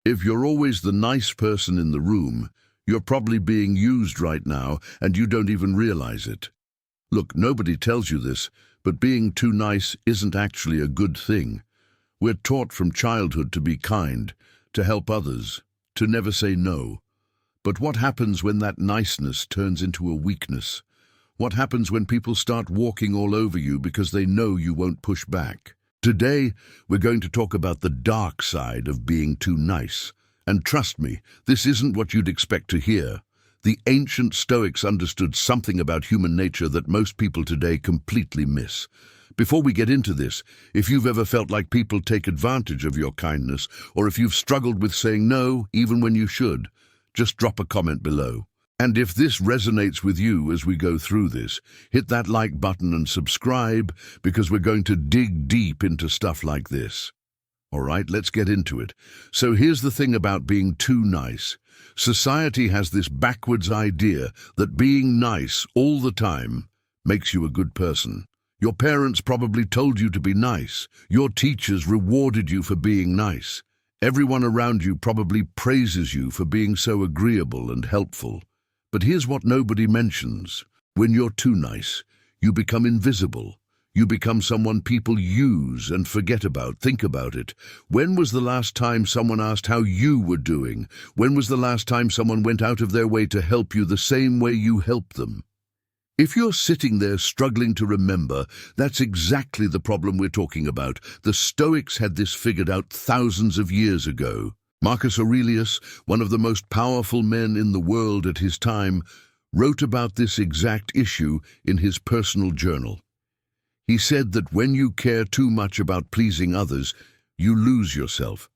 If you're always the nice person in the room, you're probably being used right now and you don't even realize it. Look, nobody tells you this, but being too nice isn't actually a good thing. We're taught from childhood to be kind, to help others, to never say no. But what happens when that niceness turns into a weakness? What happens when people start walking all over you because they know you won't push back? Today, we're going to talk about the dark side of being too nice. And trust me, this isn't what you'd expect to hear. The ancient Stoics understood something about human nature that most people today completely miss. Before we get into this, if you've ever felt like people take advantage of your kindness, or if you've struggled with saying no, even when you should, just drop a comment below. And if this resonates with you as we go through this, hit that like button and subscribe, because we're going to dig deep into stuff like this. All right, let's get into it. So here's the thing about being too nice. Society has this backwards idea that being nice all the time makes you a good person. Your parents probably told you to be nice. Your teachers rewarded you for being nice. Everyone around you probably praises you for being so agreeable and helpful. But here's what nobody mentions. When you're too nice, you become invisible. You become someone people use and forget about. Think about it. When was the last time someone asked how you were doing? When was the last time someone went out of their way to help you the same way you helped them? If you're sitting there struggling to remember, that's exactly the problem we're talking about. The Stoics had this figured out thousands of years ago. Marcus Aurelius, one of the most powerful men in the world at his time, wrote about this exact issue in his personal journal. He said that when you care too much about pleasing others, you lose yourself.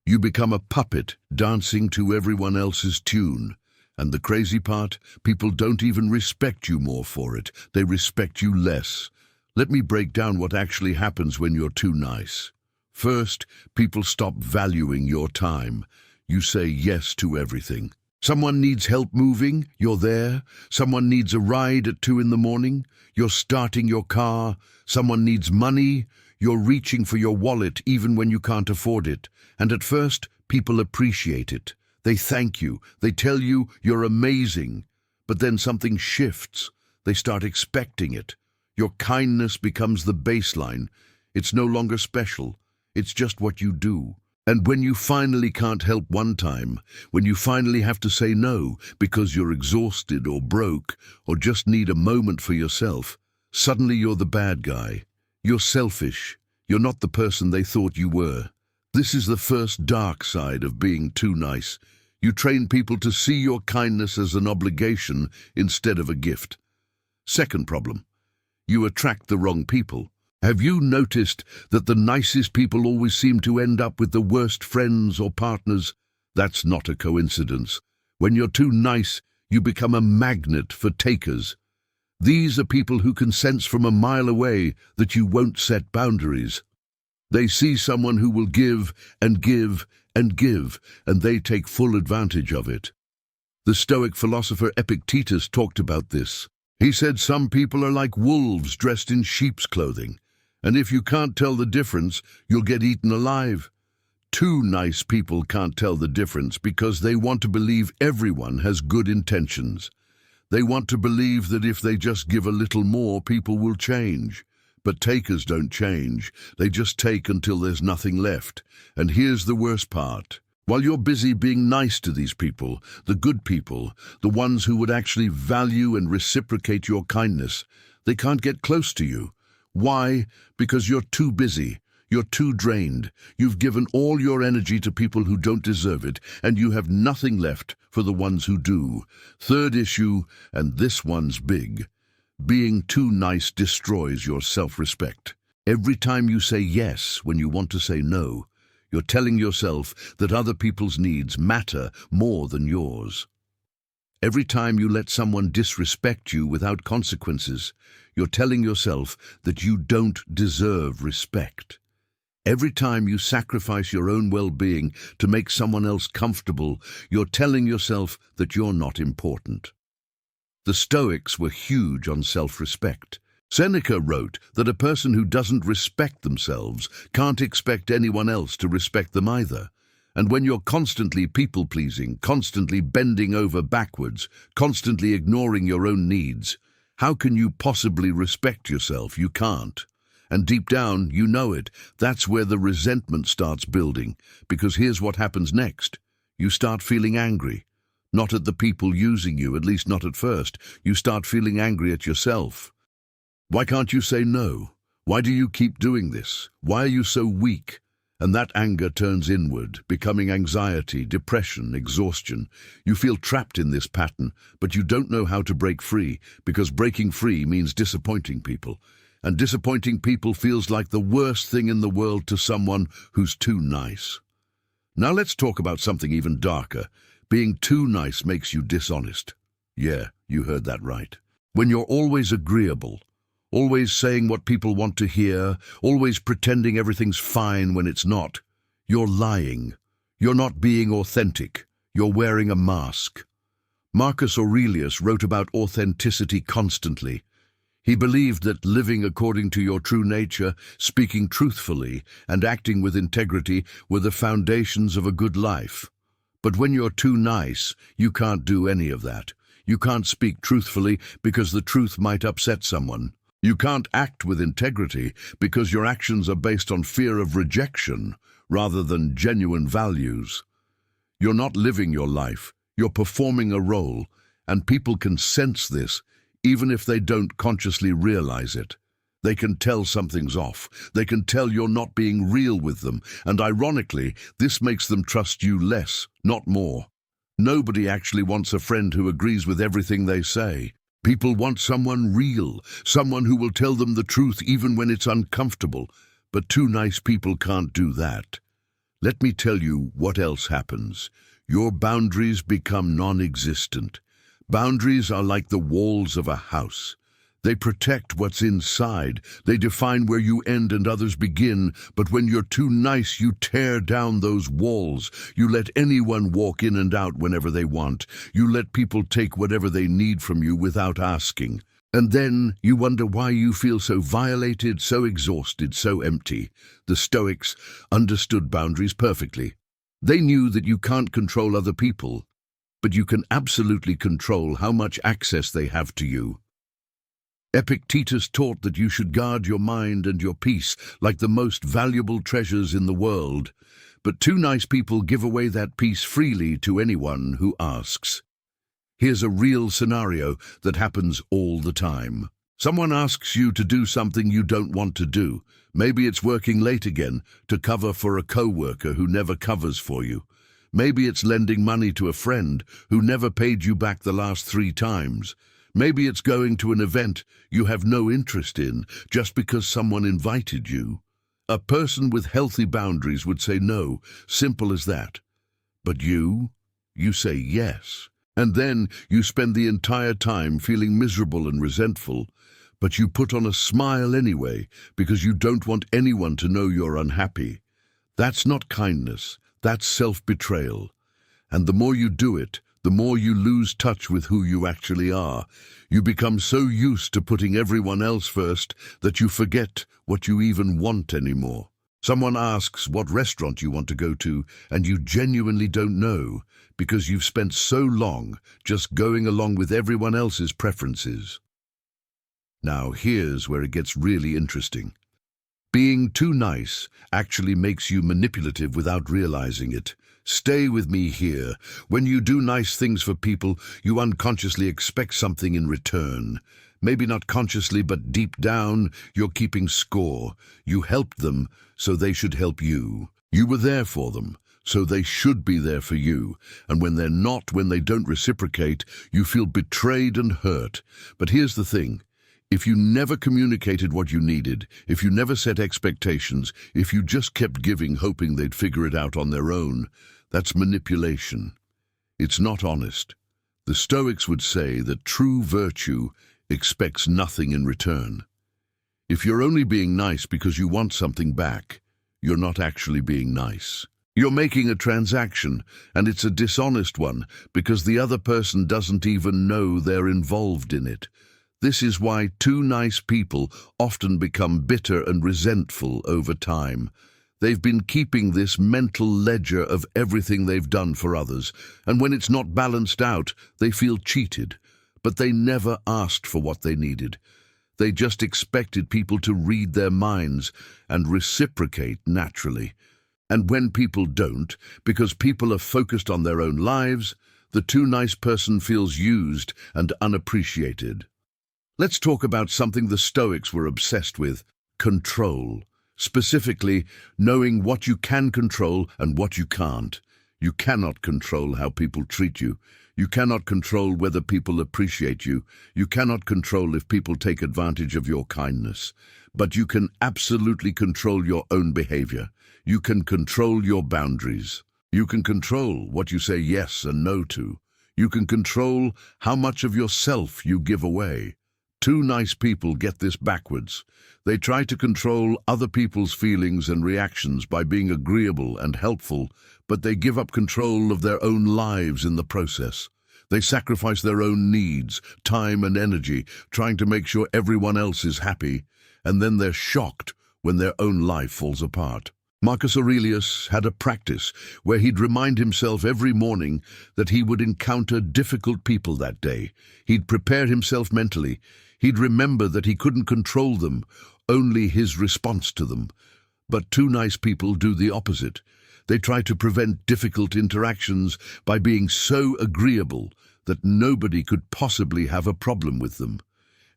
You become a puppet dancing to everyone else's tune. And the crazy part, people don't even respect you more for it. They respect you less. Let me break down what actually happens when you're too nice. First, people stop valuing your time. You say yes to everything. Someone needs help moving, you're there. Someone needs a ride at 2 in the morning, you're starting your car. Someone needs money, you're reaching for your wallet even when you can't afford it. And at first, people appreciate it. They thank you, they tell you you're amazing. But then something shifts. They start expecting it. Your kindness becomes the baseline. It's no longer special. It's just what you do. And when you finally can't help one time, when you finally have to say no because you're exhausted or broke or just need a moment for yourself, suddenly you're the bad guy. You're selfish. You're not the person they thought you were. This is the first dark side of being too nice. You train people to see your kindness as an obligation instead of a gift. Second problem, you attract the wrong people. Have you noticed that the nicest people always seem to end up with the worst friends or partners? That's not a coincidence. When you're too nice, you become a magnet for takers. These are people who can sense from a mile away that you won't set boundaries. They see someone who will give and give and give, and they take full advantage of it. The Stoic philosopher Epictetus talked about this. He said some people are like wolves dressed in sheep's clothing. And if you can't tell the difference, you'll get eaten alive. Too nice people can't tell the difference because they want to believe everyone has good intentions. They want to believe that if they just give a little more, people will change. But takers don't change. They just take until there's nothing left. And here's the worst part. While you're busy being nice to these people, the good people, the ones who would actually value and reciprocate your kindness, they can't get close to you. Why? Because you're too busy. You're too drained. You've given all your energy to people who don't deserve it, and you have nothing left for the ones who do. Third issue, and this one's big. Being too nice destroys your self-respect. Every time you say yes when you want to say no, you're telling yourself that other people's needs matter more than yours. Every time you let someone disrespect you without consequences, you're telling yourself that you don't deserve respect. Every time you sacrifice your own well-being to make someone else comfortable, you're telling yourself that you're not important. The Stoics were huge on self-respect. Seneca wrote that a person who doesn't respect themselves can't expect anyone else to respect them either. And when you're constantly people-pleasing, constantly bending over backwards, constantly ignoring your own needs, how can you possibly respect yourself? You can't. And deep down, you know it. That's where the resentment starts building, because here's what happens next. You start feeling angry. Not at the people using you, at least not at first. You start feeling angry at yourself. Why can't you say no? Why do you keep doing this? Why are you so weak? And that anger turns inward, becoming anxiety, depression, exhaustion. You feel trapped in this pattern, but you don't know how to break free, because breaking free means disappointing people. And disappointing people feels like the worst thing in the world to someone who's too nice. Now let's talk about something even darker. Being too nice makes you dishonest. Yeah, you heard that right. When you're always agreeable, always saying what people want to hear, always pretending everything's fine when it's not, you're lying. You're not being authentic. You're wearing a mask. Marcus Aurelius wrote about authenticity constantly. He believed that living according to your true nature, speaking truthfully, and acting with integrity were the foundations of a good life. But when you're too nice, you can't do any of that. You can't speak truthfully because the truth might upset someone. You can't act with integrity because your actions are based on fear of rejection rather than genuine values. You're not living your life, you're performing a role, and people can sense this even if they don't consciously realize it. They can tell something's off. They can tell you're not being real with them, and ironically, this makes them trust you less, not more. Nobody actually wants a friend who agrees with everything they say. People want someone real, someone who will tell them the truth even when it's uncomfortable. But too nice people can't do that. Let me tell you what else happens. Your boundaries become non-existent. Boundaries are like the walls of a house. They protect what's inside. They define where you end and others begin. But when you're too nice, you tear down those walls. You let anyone walk in and out whenever they want. You let people take whatever they need from you without asking. And then you wonder why you feel so violated, so exhausted, so empty. The Stoics understood boundaries perfectly. They knew that you can't control other people, but you can absolutely control how much access they have to you. Epictetus taught that you should guard your mind and your peace like the most valuable treasures in the world. But too nice people give away that peace freely to anyone who asks. Here's a real scenario that happens all the time. Someone asks you to do something you don't want to do. Maybe it's working late again to cover for a coworker who never covers for you. Maybe it's lending money to a friend who never paid you back the last 3 times. Maybe it's going to an event you have no interest in just because someone invited you. A person with healthy boundaries would say no, simple as that. But you say yes. And then you spend the entire time feeling miserable and resentful, but you put on a smile anyway because you don't want anyone to know you're unhappy. That's not kindness, that's self-betrayal. And the more you do it, the more you lose touch with who you actually are. You become so used to putting everyone else first that you forget what you even want anymore. Someone asks what restaurant you want to go to, and you genuinely don't know because you've spent so long just going along with everyone else's preferences. Now here's where it gets really interesting. Being too nice actually makes you manipulative without realizing it. Stay with me here. When you do nice things for people, you unconsciously expect something in return. Maybe not consciously, but deep down, you're keeping score. You helped them, so they should help you. You were there for them, so they should be there for you. And when they're not, when they don't reciprocate, you feel betrayed and hurt. But here's the thing. If you never communicated what you needed, if you never set expectations, if you just kept giving hoping they'd figure it out on their own, that's manipulation. It's not honest. The Stoics would say that true virtue expects nothing in return. If you're only being nice because you want something back, you're not actually being nice. You're making a transaction, and it's a dishonest one because the other person doesn't even know they're involved in it. This is why too nice people often become bitter and resentful over time. They've been keeping this mental ledger of everything they've done for others, and when it's not balanced out, they feel cheated. But they never asked for what they needed. They just expected people to read their minds and reciprocate naturally. And when people don't, because people are focused on their own lives, the too nice person feels used and unappreciated. Let's talk about something the Stoics were obsessed with: control. Specifically, knowing what you can control and what you can't. You cannot control how people treat you. You cannot control whether people appreciate you. You cannot control if people take advantage of your kindness. But you can absolutely control your own behavior. You can control your boundaries. You can control what you say yes and no to. You can control how much of yourself you give away. Too nice people get this backwards. They try to control other people's feelings and reactions by being agreeable and helpful, but they give up control of their own lives in the process. They sacrifice their own needs, time and energy, trying to make sure everyone else is happy, and then they're shocked when their own life falls apart. Marcus Aurelius had a practice where he'd remind himself every morning that he would encounter difficult people that day. He'd prepare himself mentally. He'd remember that he couldn't control them, only his response to them. But too nice people do the opposite. They try to prevent difficult interactions by being so agreeable that nobody could possibly have a problem with them.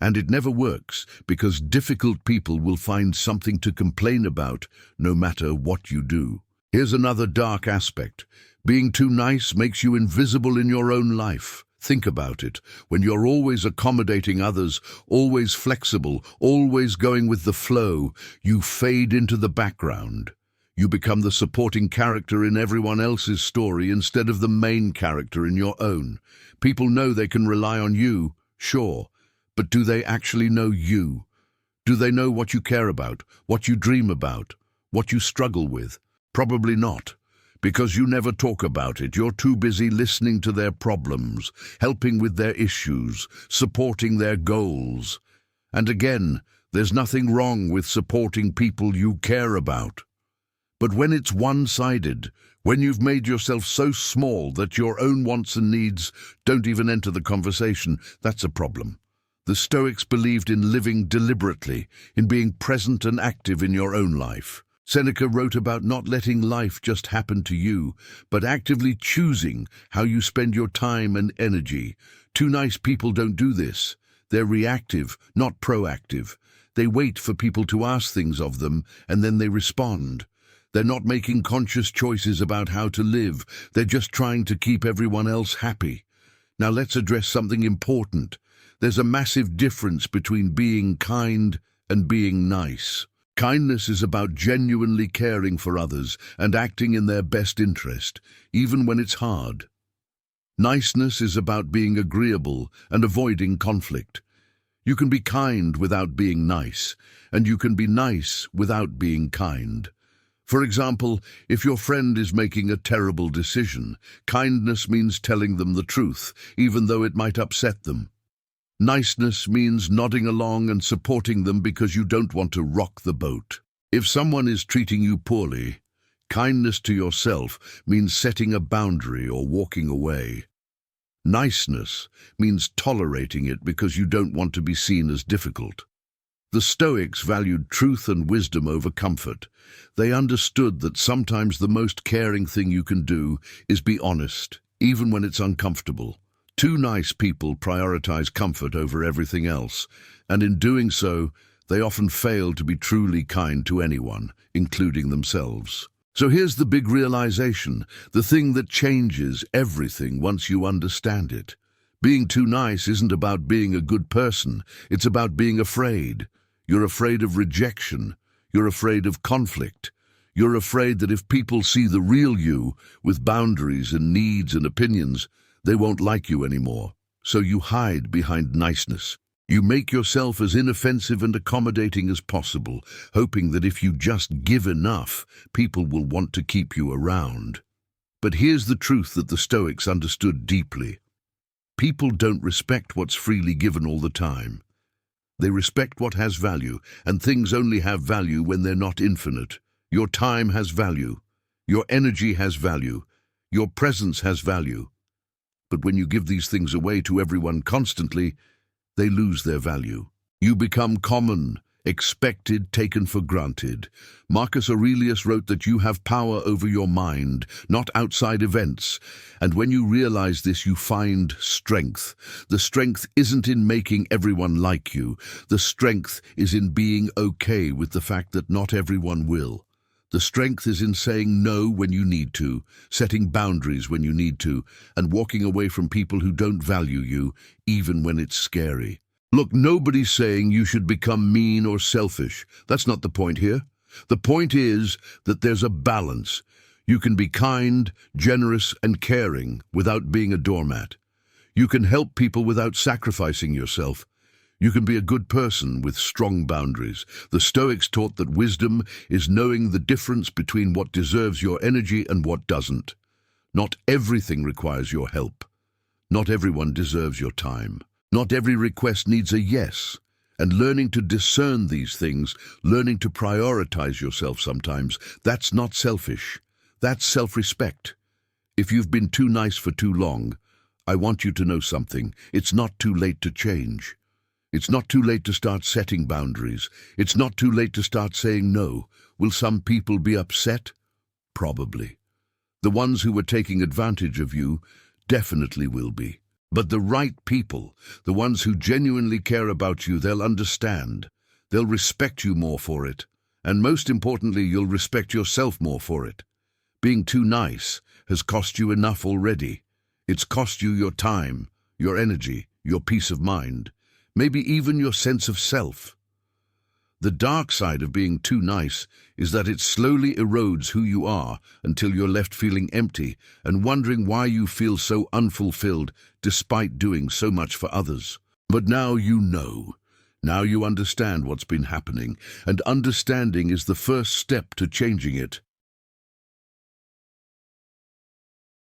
And it never works, because difficult people will find something to complain about no matter what you do. Here's another dark aspect. Being too nice makes you invisible in your own life. Think about it. When you're always accommodating others, always flexible, always going with the flow, you fade into the background. You become the supporting character in everyone else's story instead of the main character in your own. People know they can rely on you, sure, but do they actually know you? Do they know what you care about, what you dream about, what you struggle with? Probably not. Because you never talk about it. You're too busy listening to their problems, helping with their issues, supporting their goals. And again, there's nothing wrong with supporting people you care about. But when it's one-sided, when you've made yourself so small that your own wants and needs don't even enter the conversation, that's a problem. The Stoics believed in living deliberately, in being present and active in your own life. Seneca wrote about not letting life just happen to you, but actively choosing how you spend your time and energy. Too nice people don't do this. They're reactive, not proactive. They wait for people to ask things of them, and then they respond. They're not making conscious choices about how to live. They're just trying to keep everyone else happy. Now let's address something important. There's a massive difference between being kind and being nice. Kindness is about genuinely caring for others and acting in their best interest, even when it's hard. Niceness is about being agreeable and avoiding conflict. You can be kind without being nice, and you can be nice without being kind. For example, if your friend is making a terrible decision, kindness means telling them the truth, even though it might upset them. Niceness means nodding along and supporting them because you don't want to rock the boat. If someone is treating you poorly, kindness to yourself means setting a boundary or walking away. Niceness means tolerating it because you don't want to be seen as difficult. The Stoics valued truth and wisdom over comfort. They understood that sometimes the most caring thing you can do is be honest, even when it's uncomfortable. Too nice people prioritize comfort over everything else, and in doing so, they often fail to be truly kind to anyone, including themselves. So here's the big realization, the thing that changes everything once you understand it. Being too nice isn't about being a good person, it's about being afraid. You're afraid of rejection. You're afraid of conflict. You're afraid that if people see the real you, with boundaries and needs and opinions, they won't like you anymore. So you hide behind niceness. You make yourself as inoffensive and accommodating as possible, hoping that if you just give enough, people will want to keep you around. But here's the truth that the Stoics understood deeply. People don't respect what's freely given all the time. They respect what has value, and things only have value when they're not infinite. Your time has value. Your energy has value. Your presence has value. But when you give these things away to everyone constantly, they lose their value. You become common, expected, taken for granted. Marcus Aurelius wrote that you have power over your mind, not outside events. And when you realize this, you find strength. The strength isn't in making everyone like you. The strength is in being okay with the fact that not everyone will. The strength is in saying no when you need to, setting boundaries when you need to, and walking away from people who don't value you, even when it's scary. Look, nobody's saying you should become mean or selfish. That's not the point here. The point is that there's a balance. You can be kind, generous, and caring without being a doormat. You can help people without sacrificing yourself. You can be a good person with strong boundaries. The Stoics taught that wisdom is knowing the difference between what deserves your energy and what doesn't. Not everything requires your help. Not everyone deserves your time. Not every request needs a yes. And learning to discern these things, learning to prioritize yourself sometimes, that's not selfish. That's self-respect. If you've been too nice for too long, I want you to know something. It's not too late to change. It's not too late to start setting boundaries. It's not too late to start saying no. Will some people be upset? Probably. The ones who were taking advantage of you definitely will be. But the right people, the ones who genuinely care about you, they'll understand. They'll respect you more for it. And most importantly, you'll respect yourself more for it. Being too nice has cost you enough already. It's cost you your time, your energy, your peace of mind, maybe even your sense of self. The dark side of being too nice is that it slowly erodes who you are until you're left feeling empty and wondering why you feel so unfulfilled despite doing so much for others. But now you know. Now you understand what's been happening, and understanding is the first step to changing it.